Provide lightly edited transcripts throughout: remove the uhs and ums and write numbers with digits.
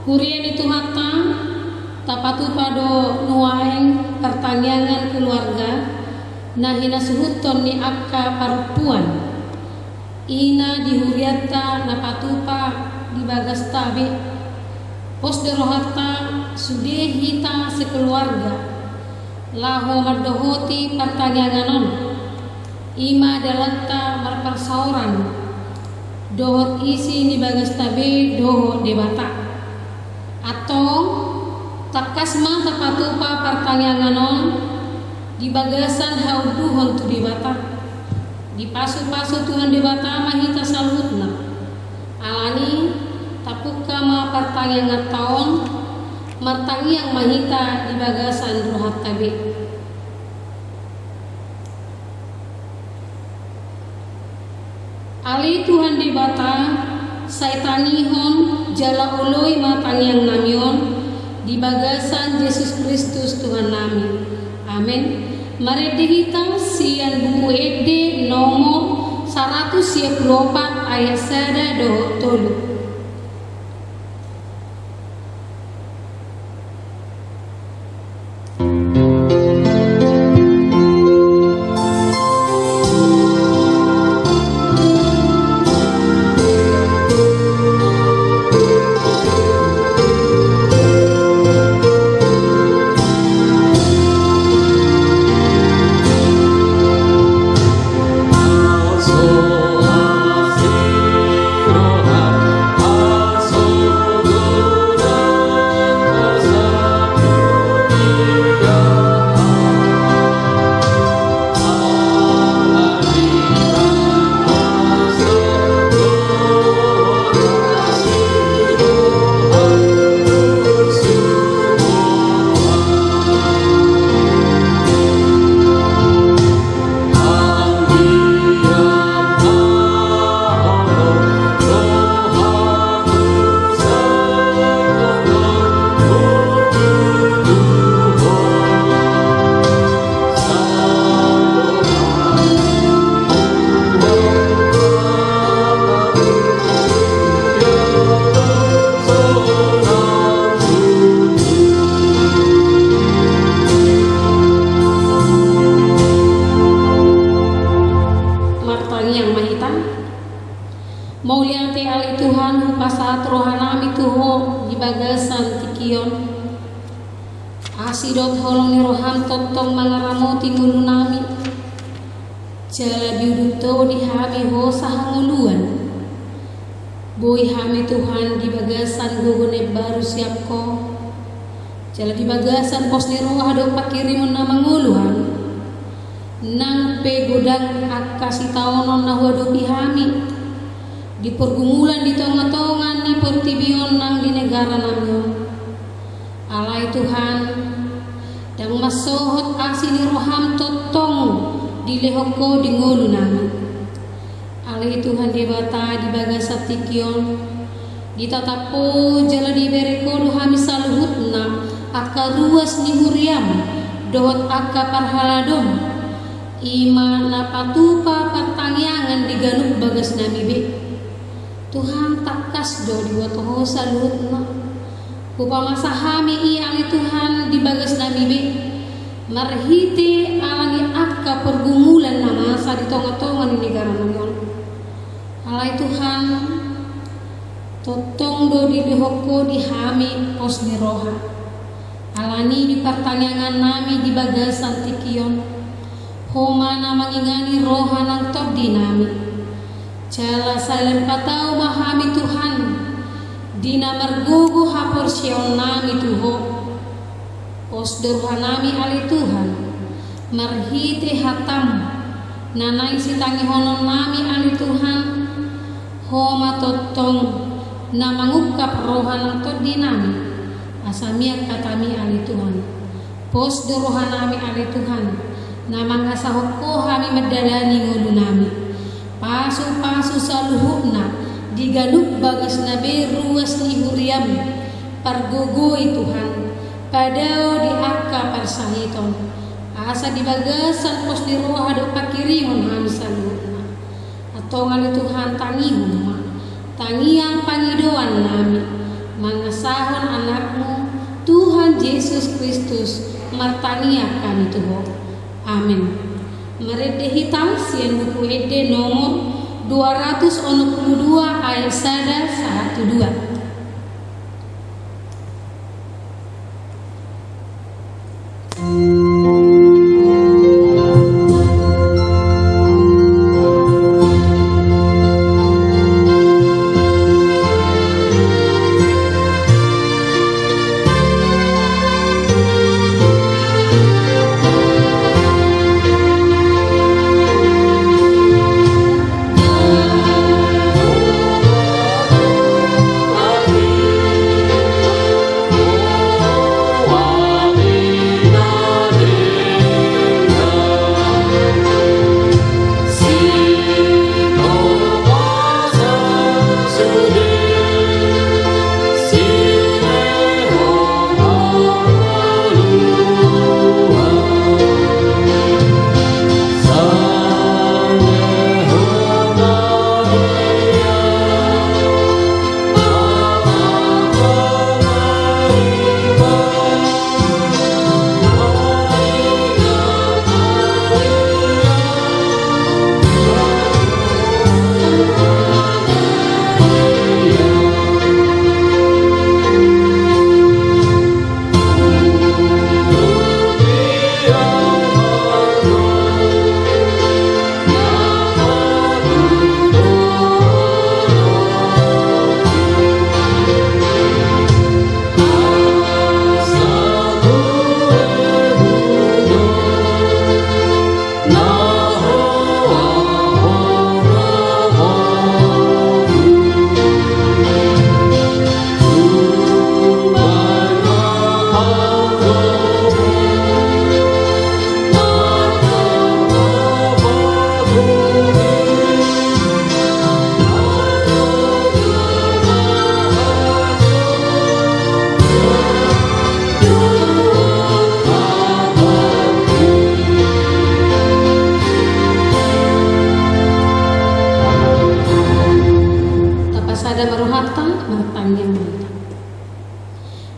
Kurian itu hatta tapatu pado nuaeng pertanyaan keluarga nahina suhuton ni akka perempuan ina dihuriata napatupa di bagas tabe pos derohata sudehita sekeluarga laho mardohoti pertanyaanganon ima dalatta marpersauran dohot isi ni bagas tabe dohot debata atau takasma tapatupa pertanyaanganon di bagasan hauduhon tu debata di pasu-pasu Tuhan debata mahita salutna alani tapuka ma pertanyaan taon martangi yang mahita di bagasan rohat tabe ali Tuhan debata saitanihon jala uloi matang yang namion di bagasan Yesus Kristus Tuhan nami. Amin. Mari dihita sian buku ede nomor 124 ayat 1-3. Mauliate ali Tuhan pasat rohanami tuho di bagasan tikion asidot holong ni roham totong mangaramoti ngulunami jala diuduto di hami ho sahanguluan boy hami Tuhan di bagasan gugone baru siapko jala di bagasan pos ni roh ado pakirimun na manguluhan nang pegodang akasi taonon na huado pihami di pergumulan di tonga-tongan ni pertibion nang di negara namyo alai Tuhan dan masohot asini roham totong di lehoko di ngulu nami alai Tuhan debata di bagasat tikion di tatapo jala di bereko dohami saluhutna akka ruas ni huriam dohot akka parhaladon ima napatupa pertangyangan di ganuk bagas nami be Tuhan takas do di watoho salutna upama sahami iya ali Tuhan di bagas nami be marhite alangi akka pergumulan na masa di tonga-tonga ni negara namun alai Tuhan totong do di lehoko di hami pos di roha alani di pertanyaan nami di bagasan tikion homa na mangingani roha nang todi nami jala salen patau mahami Tuhan dina margugu hapor sion nami tuho pos durhanami ali Tuhan marhite hatam nanai sitangi honon nami ali Tuhan homa totong na mangukap rohanang todi nami asamiat katami ali Tuhan pos durhanami ali Tuhan na mangasahoko hami medalani ngulu nami pasu-pasu saluhukna diganuk bagas nabe ruas ni huriam pargogoi Tuhan padao di akka parsahiton asa di bagasan pos di roh ada pakirimon hami saluhukna atau ngali Tuhan tangihun ma tangiang pangidoan nami mangasahon anakmu Tuhan Yesus Kristus martania kami Tuhan. Amin. Merede hitam sian buku ede nomor 262 ayat 1 2.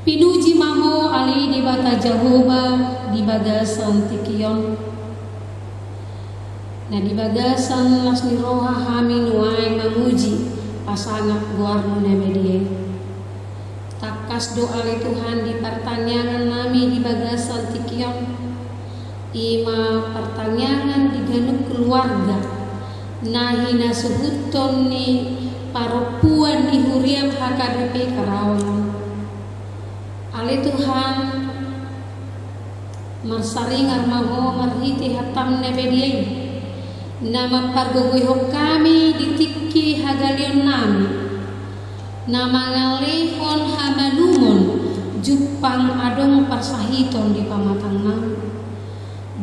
Pinuji maho ali di bata Jehovah di bagasan tikion. Na di bagasan lasni roha hami nuai mamuji pasangat guarno nebedie. Takas doa li Tuhan di pertanyaan nami di bagasan tikion. Ima pertanyaan di ganuk keluarga. Nahi nasuhuton ni paropuan di huriam HKBP Karawang. Ali Tuhan marsaringar maho marhiti hatam nebediai nama pargogoy kami ditiki hagalion nami nama ngalehon hamalumon jupang adong parsahiton di pamatang nami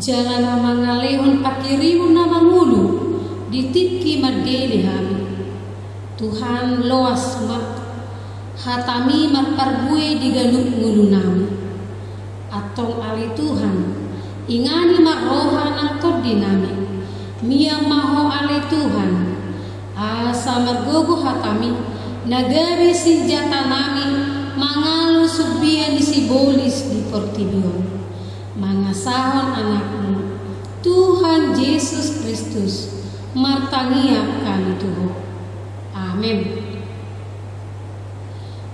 jalan nama ngalehon pakirimu nama ngulu ditiki madeli hami Tuhan loas mak hatami marparbue di ganuk ngulu nami atong ali Tuhan ingani maroha nang todi nami mia maho ali Tuhan asa margogo hatami nagari senjata nami mangalu subian di sibolis di portibion mangasahon anakmu Tuhan Yesus Kristus martangia kami Tuhan. Amin.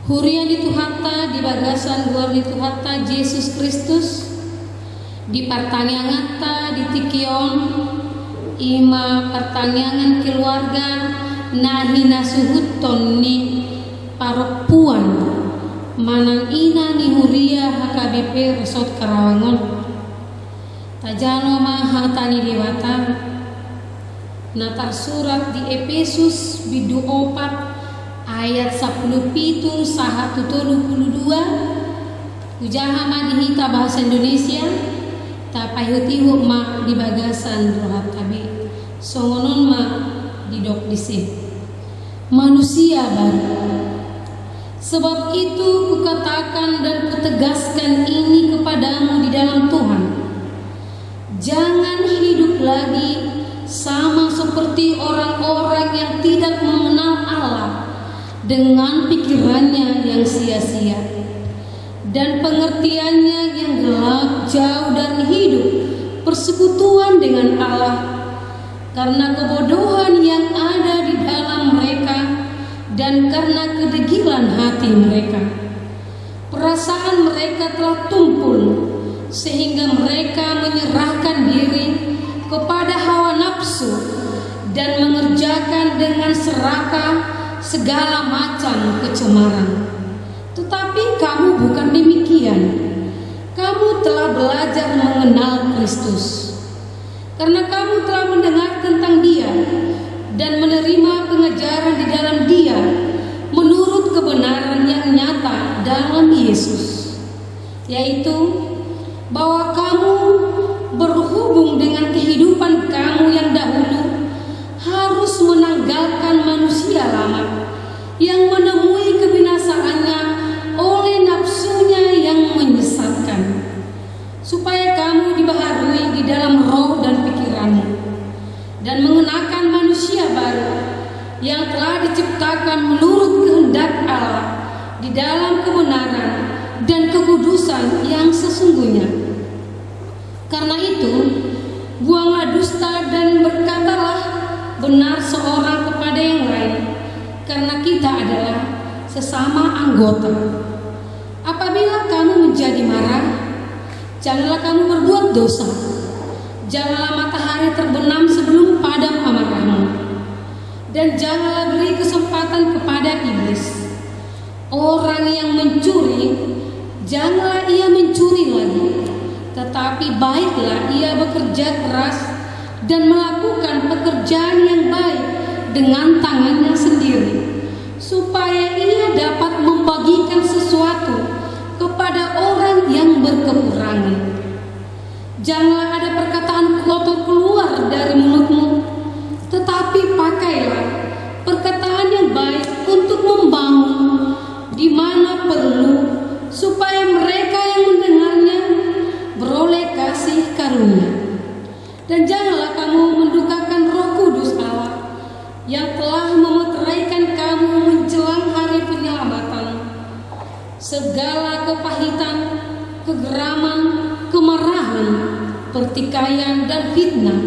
Hurian itu hatta di bagasan luar itu hatta Yesus Kristus di pertanyaan di tikion ima pertanyaan keluarga nahi nasuhuton ni paropuan manang ina ni huria HKBP Resort Karawangon tajano maha tani dewata natar surat di Efesus bidu 4 ayat 17 saha 32 ujaha ma dihita bahasa Indonesia tapayutihu ma di bagasan rohat tabi songonon ma didok disih manusia baru. Sebab itu kukatakan dan kutegaskan ini kepadamu di dalam Tuhan, jangan hidup lagi sama seperti orang-orang yang tidak mengenal Allah dengan pikirannya yang sia-sia dan pengertiannya yang gelap jauh dari hidup persekutuan dengan Allah, karena kebodohan yang ada di dalam mereka dan karena kedegilan hati mereka. Perasaan mereka telah tumpul sehingga mereka menyerahkan diri kepada hawa nafsu dan mengerjakan dengan serakah segala macam kecemaran. Tetapi kamu bukan demikian. Kamu telah belajar mengenal Kristus, karena kamu telah mendengar tentang Dia dan menerima pengajaran di dalam Dia menurut kebenaran yang nyata dalam Yesus, yaitu bahwa kamu berhubung dengan kehidupan kamu yang dahulu harus menanggalkan manusia lama yang menemui kebinasaannya oleh nafsunya yang menyesatkan, supaya kamu dibaharui di dalam roh dan pikiranmu, dan mengenakan manusia baru yang telah diciptakan menurut kehendak Allah di dalam kebenaran dan kekudusan yang sesungguhnya. Karena itu, buanglah dusta dan berkatalah benar seorang kepada yang lain, karena kita adalah sesama anggota. Apabila kamu menjadi marah, janganlah kamu berbuat dosa. Janganlah matahari terbenam sebelum padam amarahmu, dan janganlah beri kesempatan kepada iblis. Orang yang mencuri, janganlah ia mencuri lagi, tetapi baiklah ia bekerja keras dan melakukan pekerjaan yang baik dengan tangannya sendiri, supaya ia dapat membagikan sesuatu kepada orang yang berkekurangan. Janganlah ada perkataan kotor keluar dari mulutmu, tetapi pakailah perkataan yang baik untuk membangun di mana perlu, supaya mereka yang mendengarnya beroleh kasih karunia. Dan janganlah kamu mendukakan Roh Kudus Allah yang telah memeteraikan kamu menjelang hari penyelamatan. Segala kepahitan, kegeraman, kemarahan, pertikaian dan fitnah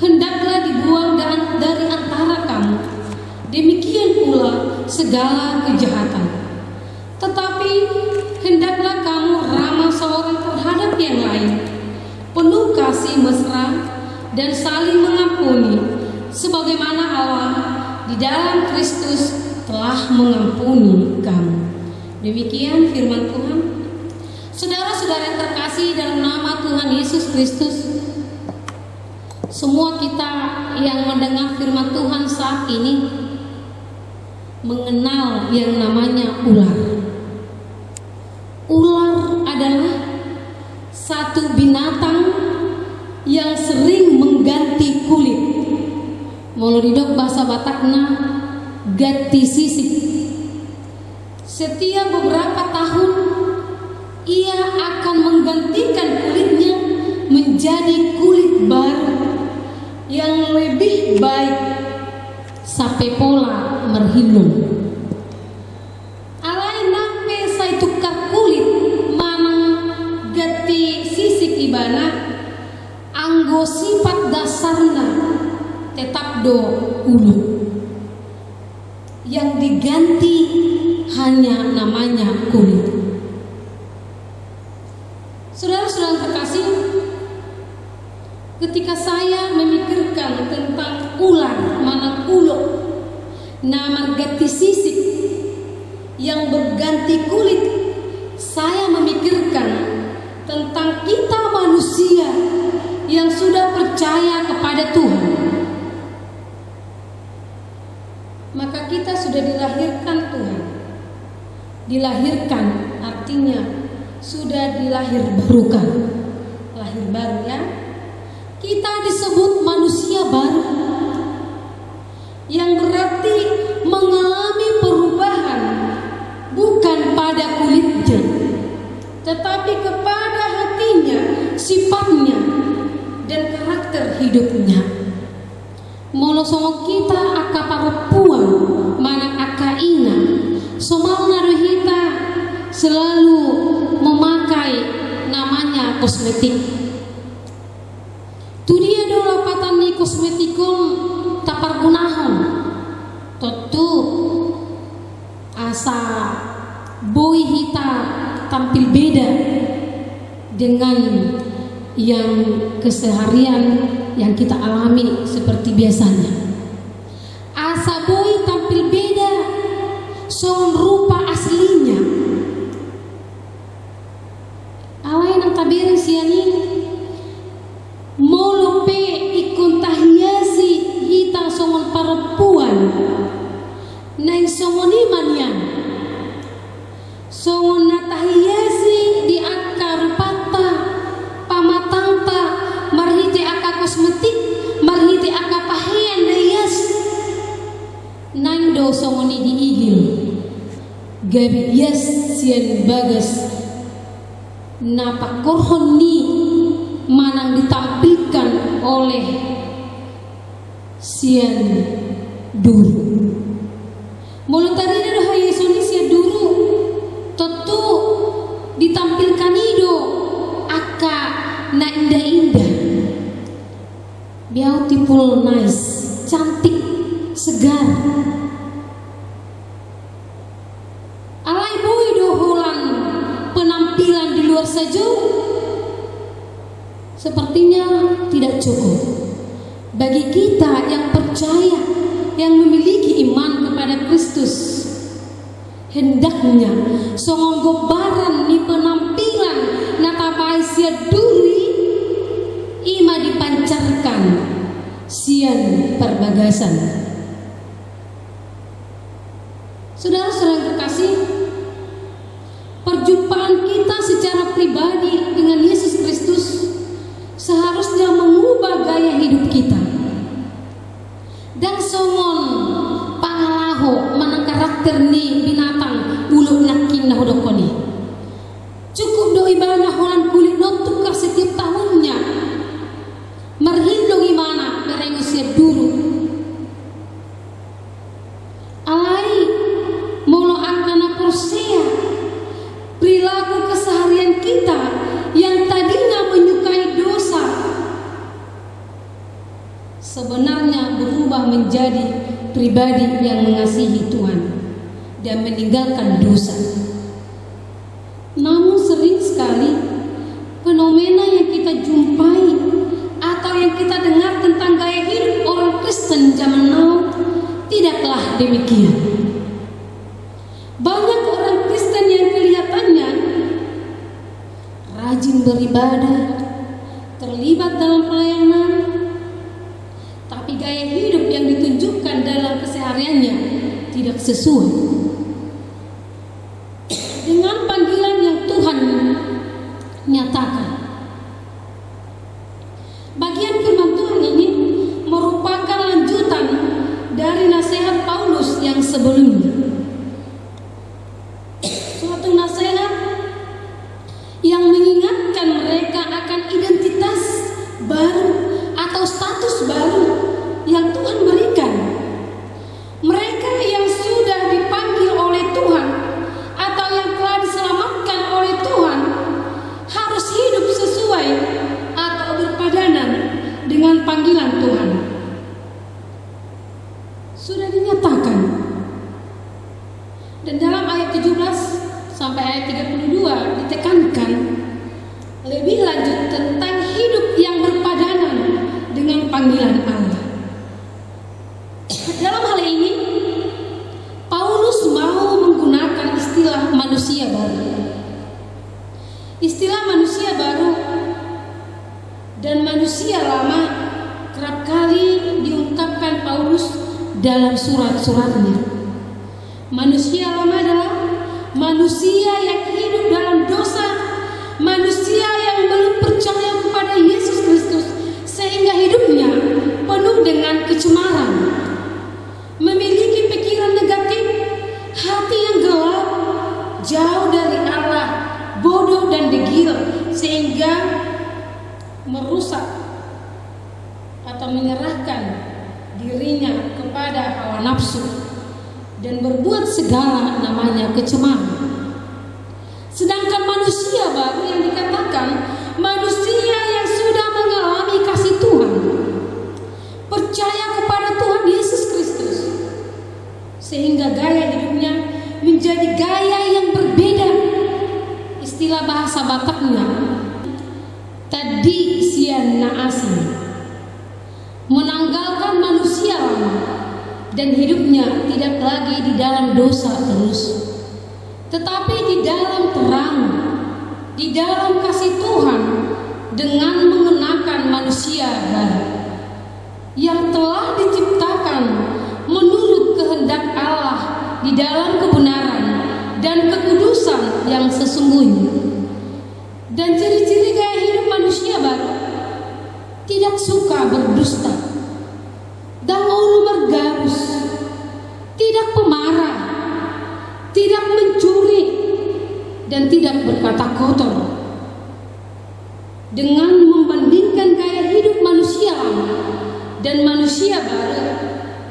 hendaklah dibuang dari antara kamu. Demikian pula segala kejahatan. Tetapi hendaklah kamu ramah seorang terhadap yang lain, penuh kasih mesra dan saling mengampuni, sebagaimana Allah di dalam Kristus telah mengampuni kamu. Demikian firman Tuhan. Saudara-saudara yang terkasih dalam nama Tuhan Yesus Kristus, semua kita yang mendengar firman Tuhan saat ini mengenal yang namanya ular. Ular adalah satu binatang yang sering mengganti kulit. Molodidok bahasa Batakna ganti sisik. Setiap beberapa tahun ia akan menggantikan kulitnya menjadi kulit baru yang lebih baik sampai pola merhilung. Alai nampe saya tukar kulit mana ganti sisik ibana anggo sifat dasarna tetap do ulu. Yang diganti hanya namanya kulit. Saudara-saudara terkasih, ketika saya memikirkan tentang ular mana kuluk nama ganti sisik yang berganti kulit, saya memikirkan tentang kita manusia yang sudah percaya kepada Tuhan. Maka kita sudah dilahirkan Tuhan. Dilahirkan artinya sudah dilahir barukan, lahir baru ya. Kita disebut manusia baru, yang berarti mengalami perubahan bukan pada kulitnya, tetapi kepada hatinya, sifatnya, dan karakter hidupnya. Molo songo kita aka parupuan mana aka ina Somalna rohita selalu memakai namanya kosmetik. Tu dia do lapatan ni kosmetikon tapar gunahon. Tentu asa boy hita tampil beda dengan yang keseharian yang kita alami seperti biasanya. Asa boy tampil beda soal rupa aslinya. Alai nang tabirin siani molope ikon tahiasi hita songon perempuan nang songon imanyan songon natahiasi di akar pata pamatangta marhite aka kosmetik marhite aka pahian dayas nang do songoni diigil gabi yes sian bagas napakorhon ni manang ditampilkan oleh sian dulu. Mulut tadi dah Yesus ni sian dulu tentu ditampilkan ido aka na indah-indah, beautiful, nice, cantik, segar. Alai boy doholan penampilan di luar saja sepertinya tidak cukup bagi kita yang percaya, yang memiliki iman kepada Kristus. Hendaknya songon gobaran ni penampilan natapai sia duri ima dipancarkan sian perbagasan. Saudara-saudara kekasih, perjumpaan kita secara pribadi dengan Yesus Kristus seharusnya mengubah gaya hidup kita. Dan songon pangalaho manang karakter ni binatang uluk nakin na hodokoni. Cukup do ibadah holan kulit no tukar setiap tahunnya. Marhindong imana berengus siap dulu. Alai molo akana prosea perilaku keseharian kita yang tadinya menyukai dosa sebenarnya berubah menjadi pribadi yang mengasihi Tuhan dan meninggalkan dosa. Namun sering sekali fenomena yang kita jumpai atau yang kita dengar tentang gaya hidup orang Kristen zaman now tidaklah demikian. Banyak orang Kristen yang kelihatannya rajin beribadah, terlibat dalam pelayanan, tapi gaya hidup yang ditunjukkan dalam kesehariannya tidak sesuai dengan panggilan yang Tuhan nyatakan. Bagian firman Tuhan ini merupakan lanjutan dari nasihat Paulus yang sebelumnya. Suatu nasihat yang mengingatkan mereka akan identitas baru atau status baru yang Tuhan berikan. Mereka yang sudah dipanggil oleh Tuhan atau yang telah diselamatkan oleh Tuhan harus hidup sesuai atau berpadanan dengan panggilan Tuhan. Sudah dinyatakan. Dan dalam ayat 17 sampai ayat 32 ditekankan lebih lanjut tentang hidup yang berpadanan dengan panggilan Allah. Dalam hal ini Paulus mau menggunakan istilah manusia baru. Istilah manusia baru dan manusia lama kerap kali diungkapkan Paulus dalam surat-suratnya. Manusia lama adalah manusia yang hidup dalam dosa, manusia yang belum percaya kepada Yesus Kristus sehingga hidupnya penuh dengan kecemaran, memiliki pikiran negatif, hati yang gelap, jauh dari Allah, bodoh dan degil sehingga merusak atau menyerahkan dirinya kepada hawa nafsu dan berbuat segala namanya kecemaran. Sedangkan manusia baru yang dikatakan manusia yang sudah mengalami kasih Tuhan, percaya kepada Tuhan Yesus Kristus, sehingga gaya hidupnya menjadi gaya yang berbeda. Istilah bahasa Bataknya tadi sian naasi, menanggalkan manusia lama dan hidupnya tidak lagi di dalam dosa terus, tetapi di dalam terang, di dalam kasih Tuhan, dengan mengenakan manusia baru yang telah diciptakan menurut kehendak Allah di dalam kebenaran dan kekudusan yang sesungguhnya. Dan ciri-ciri gaya hidup manusia baru: tidak suka berdusta, dahulu bergarus, tidak pemarah, tidak mencuri, dan tidak berkata kotor. Dengan membandingkan gaya hidup manusia lama dan manusia baru,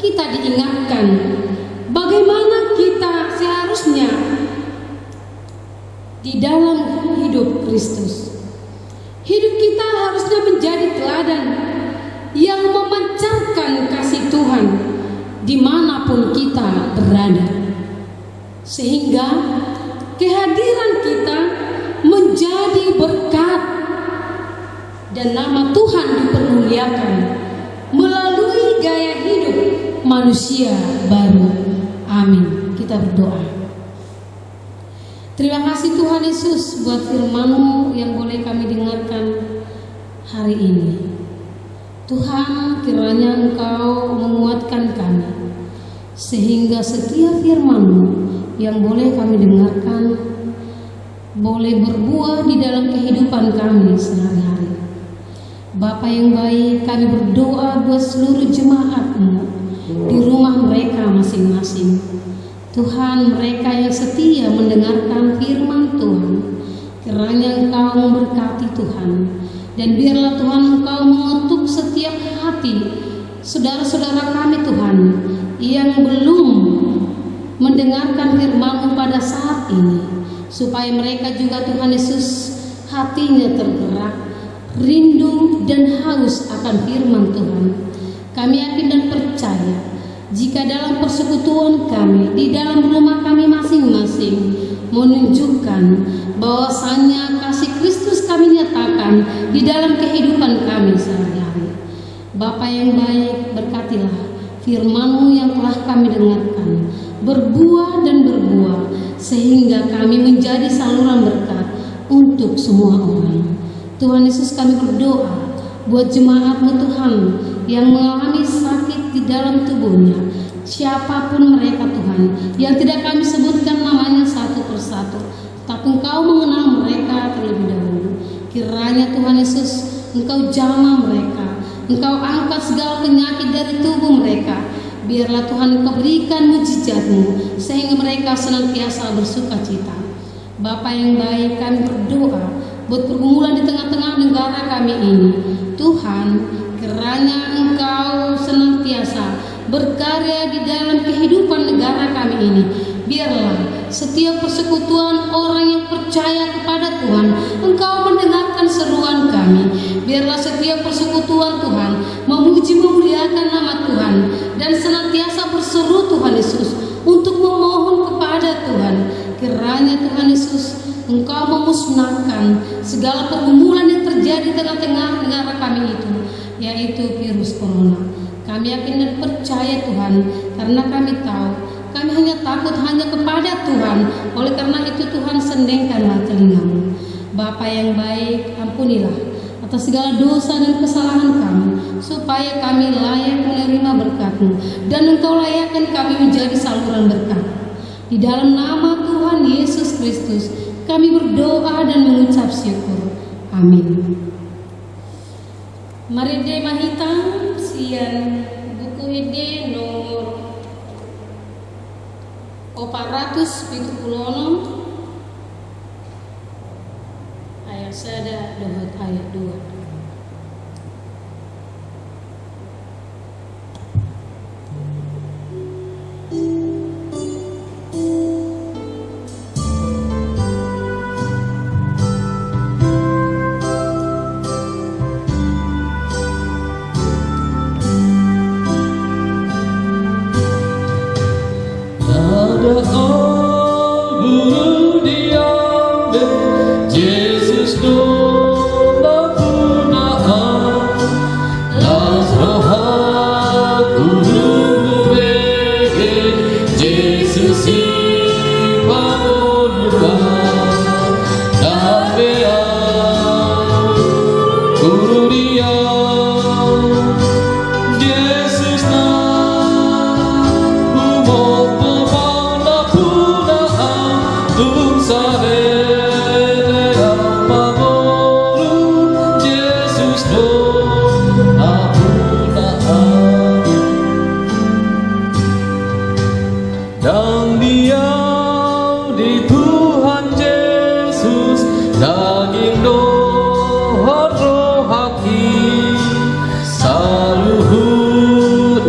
kita diingatkan bagaimana kita seharusnya di dalam hidup Kristus. Hidup kita harusnya menjadi teladan yang memancarkan kasih Tuhan dimanapun kita berada, sehingga kehadiran kita menjadi berkat dan nama Tuhan dipermuliakan melalui gaya hidup manusia baru. Amin. Kita berdoa. Terima kasih Tuhan Yesus buat firman-Mu yang boleh kami dengarkan hari ini. Tuhan, kiranya Engkau menguatkan kami, sehingga setiap firman-Mu yang boleh kami dengarkan boleh berbuah di dalam kehidupan kami sehari-hari. Bapa yang baik, kami berdoa buat seluruh jemaat-Mu di rumah mereka masing-masing. Tuhan, mereka yang setia mendengarkan firman Tuhan, kiranya Engkau memberkati Tuhan, dan biarlah Tuhan Engkau mengetuk setiap hati saudara-saudara kami Tuhan yang belum mendengarkan firman-Mu pada saat ini, supaya mereka juga Tuhan Yesus hatinya tergerak, rindu dan haus akan firman Tuhan. Kami yakin dan percaya jika dalam persekutuan kami di dalam rumah kami masing-masing menunjukkan bahwasannya kasih Kristus kami nyatakan di dalam kehidupan kami sehari-hari. Bapa yang baik, berkatilah firman-Mu yang telah kami dengarkan berbuah dan berbuah, sehingga kami menjadi saluran berkat untuk semua orang. Tuhan Yesus, kami berdoa buat jemaat-Mu Tuhan yang mengalami sakit di dalam tubuhnya, siapapun mereka Tuhan, yang tidak kami sebutkan namanya satu persatu, tapi Engkau mengenal mereka terlebih dahulu. Kiranya Tuhan Yesus, Engkau jamah mereka, Engkau angkat segala penyakit dari tubuh mereka. Biarlah Tuhan Engkau berikan mujizat-Mu sehingga mereka senantiasa bersuka cita. Bapa yang baik, kami berdoa buat pergumulan di tengah-tengah negara kami ini. Tuhan, kiranya Engkau senantiasa berkarya di dalam kehidupan negara kami ini. Biarlah setiap persekutuan orang yang percaya kepada Tuhan, Engkau mendengarkan seruan kami. Biarlah setiap persekutuan Tuhan memuji memuliakan nama Tuhan, dan senantiasa berseru Tuhan Yesus untuk memohon kepada Tuhan. Kiranya Tuhan Yesus, Engkau memusnahkan segala pergumulan yang terjadi di tengah-tengah negara kami itu, yaitu virus corona. Kami yakin dan percaya Tuhan, karena kami tahu kami hanya takut hanya kepada Tuhan. Oleh karena itu Tuhan, sendengkanlah telinga-Mu. Bapa yang baik, ampunilah atas segala dosa dan kesalahan kami, supaya kami layak menerima berkat-Mu, dan Engkau layakkan kami menjadi saluran berkat. Di dalam nama Tuhan Yesus Kristus kami berdoa dan mengucap syukur. Amin. Mari de mahita sian buku ide nomor 476 ayat 1 dohot ayat 2. Yesus daging dohor rohaki saluhut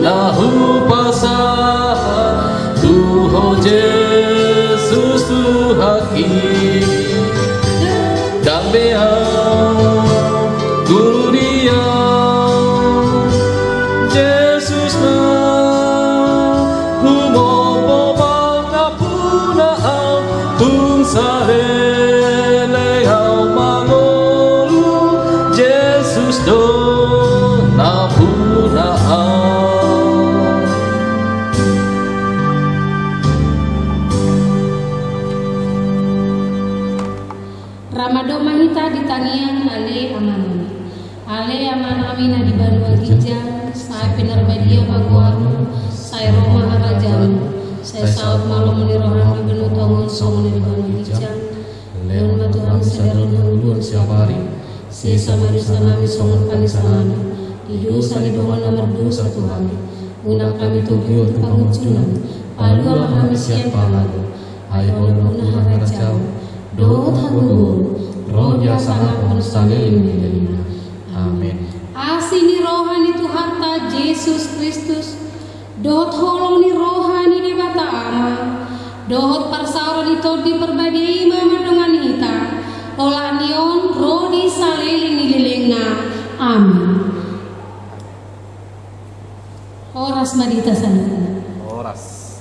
nahu pasah Tuho Yesus tuhaki dambean guria Yesus na humopo mangapuna ang kung sarele au mangolu Yesus do na puna ang Ramado mahita di tanian ale amanami na di Banua Gijang saya penerbadia baguaru saya Roma harajamu saya saut malam ni rohani benuh tongon song di Banua Gijang leon matuhan sederon hangulun siapari saya samari sanami songon kami sanami di dosa di bawah nomor dosa Tuhan unang kami tugiot pangucunan palu Allah kami siapa lalu ayo guna harajamu doa hagugun roh ya sangat konstane ini. Amin. Asini rohani Tuhan ta Yesus Kristus. Dohot holong ni rohani di bata ama. Dohot parsauran itu di perbadai mama dengan hita. Olah nion roh di saleling nililingna. Amin. Oras madita sana. Oras.